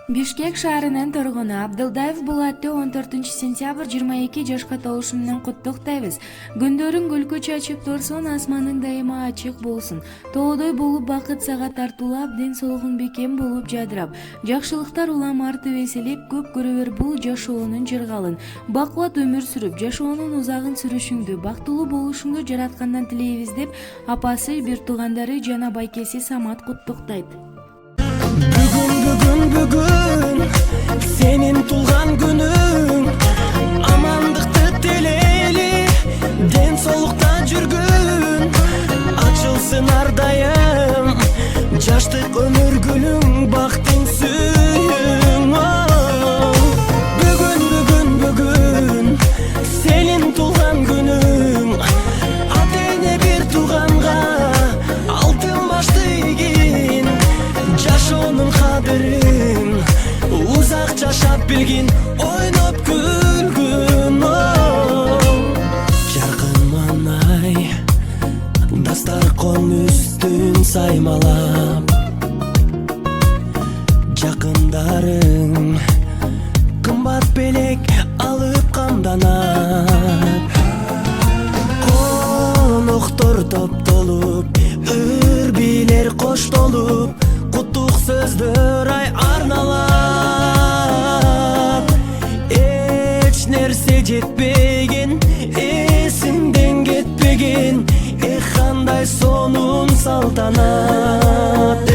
Бишкек шаарынын тургуну Абдылдаев Булатты 14-сентябрь 22 жашка толушу менен куттуктайбыз. Күндөрүң күлкү чачып турсун, асманың дайыма ачык болсун. Тоодой болуп бакыт сага тартуулап, ден соолугуң бекем болуп жадырап, жакшылыктар улам артып эселеп, көп көрө бер бул жашоонун жыргалын. Бакубат өмүр сүрүп, жашоонун узагын сүрүшүңдү, бактылуу болушуңду жараткандан тилейбиз деп апасы, бир туугандары жана байкеси Самат куттуктайт. Бүгүн сенин тулган күнүң, амандыкты тилейли, ден соолукта жүргүн, ачылсын ар дайым жаштык өмүр гүлүң, бактың сүйүң. Бүгүн сенин тулган күнүң, ата эне бир тууганга алтын башты ийгин, жашоонун кадырын узак жашап билгин, ойноп күлгүн. Жаркын манай дастаркон үстүн саймалап, жакындарың кымбат белек алып камданат, коноктор топтолуп, ыр бийлер коштолуп, куттук сөздөр ай арналат. Эч нерсе жетпеген, эсиңден кетпеген, кандай сонун салтанат.